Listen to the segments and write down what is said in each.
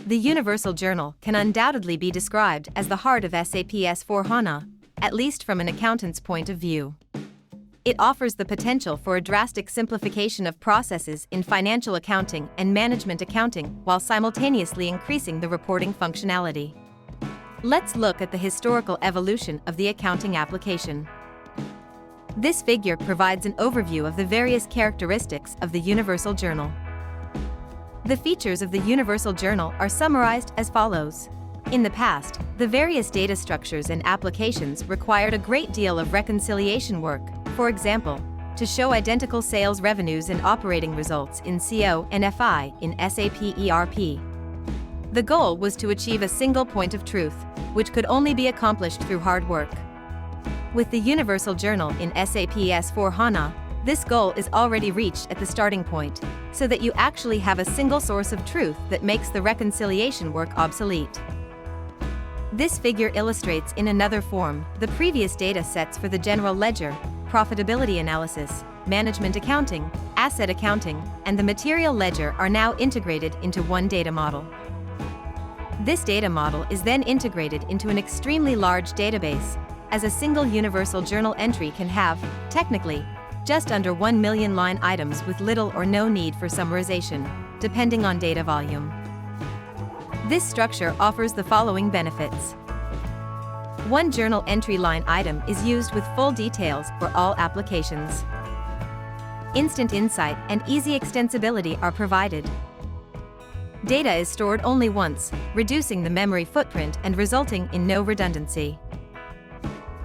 The Universal Journal can undoubtedly be described as the heart of SAP S/4HANA, at least from an accountant's point of view. It offers the potential for a drastic simplification of processes in financial accounting and management accounting while simultaneously increasing the reporting functionality. Let's look at the historical evolution of the accounting application. This figure provides an overview of the various characteristics of the Universal Journal. The features of the Universal Journal are summarized as follows. In the past, the various data structures and applications required a great deal of reconciliation work, for example, to show identical sales revenues and operating results in CO and FI in SAP ERP. The goal was to achieve a single point of truth, which could only be accomplished through hard work. With the Universal Journal in SAP S/4HANA, this goal is already reached at the starting point, so that you actually have a single source of truth that makes the reconciliation work obsolete. This figure illustrates in another form the previous data sets for the general ledger, profitability analysis, management accounting, asset accounting, and the material ledger are now integrated into one data model. This data model is then integrated into an extremely large database, as a single Universal Journal entry can have, technically, just under 1 million line items with little or no need for summarization, depending on data volume. This structure offers the following benefits. One journal entry line item is used with full details for all applications. Instant insight and easy extensibility are provided. Data is stored only once, reducing the memory footprint and resulting in no redundancy.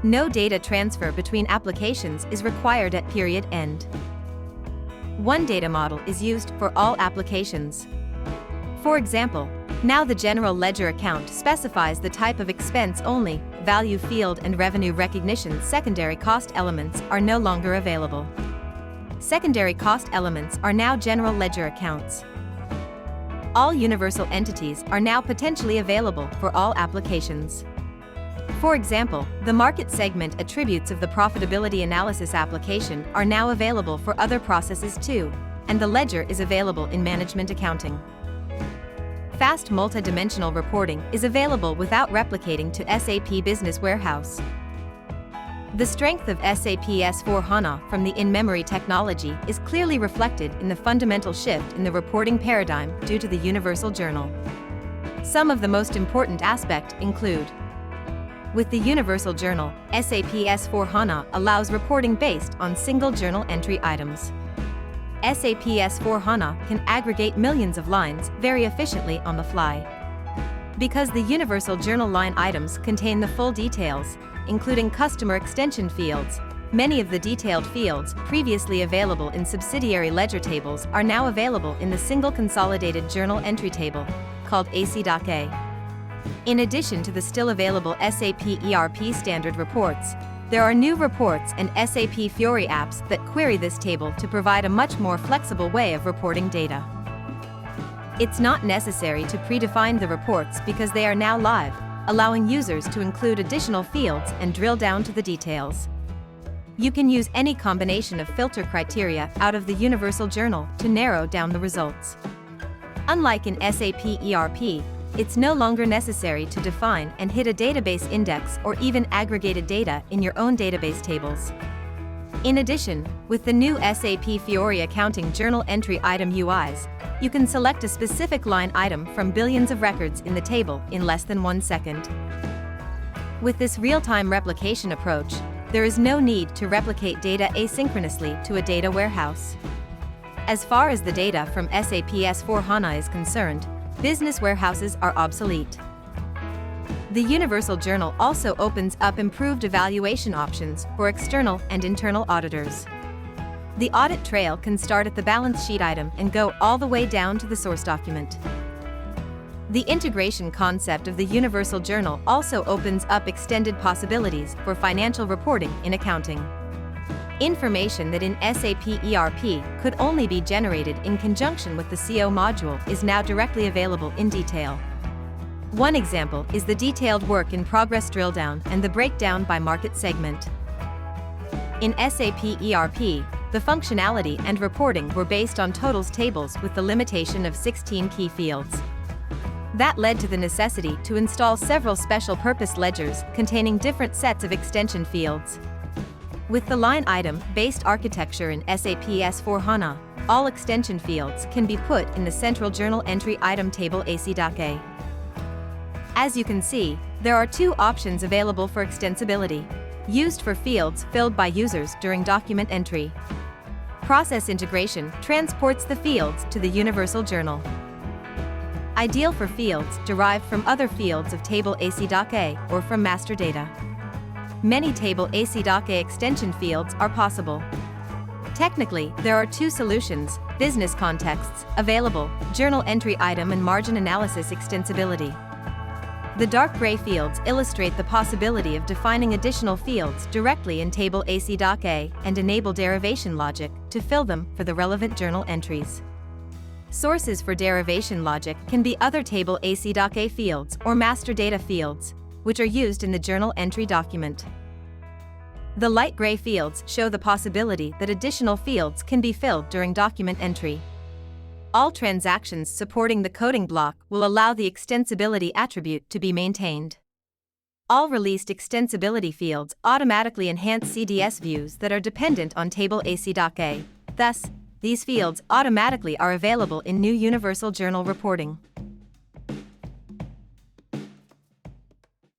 No data transfer between applications is required at period end. One data model is used for all applications. For example, now the general ledger account specifies the type of expense only, value field and revenue recognition secondary cost elements are no longer available. Secondary cost elements are now general ledger accounts. All universal entities are now potentially available for all applications. For example, the market segment attributes of the profitability analysis application are now available for other processes too, and the ledger is available in management accounting. Fast multidimensional reporting is available without replicating to SAP Business Warehouse. The strength of SAP S/4HANA from the in-memory technology is clearly reflected in the fundamental shift in the reporting paradigm due to the Universal Journal. Some of the most important aspects include: with the Universal Journal, SAP S/4HANA allows reporting based on single journal entry items. SAP S/4HANA can aggregate millions of lines very efficiently on the fly. Because the Universal Journal line items contain the full details, including customer extension fields, many of the detailed fields previously available in subsidiary ledger tables are now available in the single consolidated journal entry table, called AC.A. In addition to the still available SAP ERP standard reports, there are new reports and SAP Fiori apps that query this table to provide a much more flexible way of reporting data. It's not necessary to predefine the reports because they are now live, allowing users to include additional fields and drill down to the details. You can use any combination of filter criteria out of the Universal Journal to narrow down the results. Unlike in SAP ERP, it's no longer necessary to define and hit a database index or even aggregated data in your own database tables. In addition, with the new SAP Fiori accounting journal entry item UIs, you can select a specific line item from billions of records in the table in less than 1 second. With this real-time replication approach, there is no need to replicate data asynchronously to a data warehouse. As far as the data from SAP S/4HANA is concerned, business warehouses are obsolete. The Universal Journal also opens up improved evaluation options for external and internal auditors. The audit trail can start at the balance sheet item and go all the way down to the source document. The integration concept of the Universal Journal also opens up extended possibilities for financial reporting in accounting. Information that in SAP ERP could only be generated in conjunction with the CO module is now directly available in detail. One example is the detailed work in progress drill down and the breakdown by market segment. In SAP ERP, the functionality and reporting were based on totals tables with the limitation of 16 key fields. That led to the necessity to install several special-purpose ledgers containing different sets of extension fields. With the line item-based architecture in SAP S/4HANA, all extension fields can be put in the central journal entry item table AC.A. As you can see, there are two options available for extensibility, used for fields filled by users during document entry. Process integration transports the fields to the universal journal. Ideal for fields derived from other fields of table AC.A or from master data. Many table AC.A extension fields are possible. Technically, there are two solutions: business contexts, available, journal entry item and margin analysis extensibility. The dark gray fields illustrate the possibility of defining additional fields directly in table AC.A and enable derivation logic to fill them for the relevant journal entries. Sources for derivation logic can be other table AC.A fields or master data fields, which are used in the journal entry document. The light gray fields show the possibility that additional fields can be filled during document entry. All transactions supporting the coding block will allow the extensibility attribute to be maintained. All released extensibility fields automatically enhance CDS views that are dependent on table AC.A. Thus, these fields automatically are available in new Universal Journal reporting.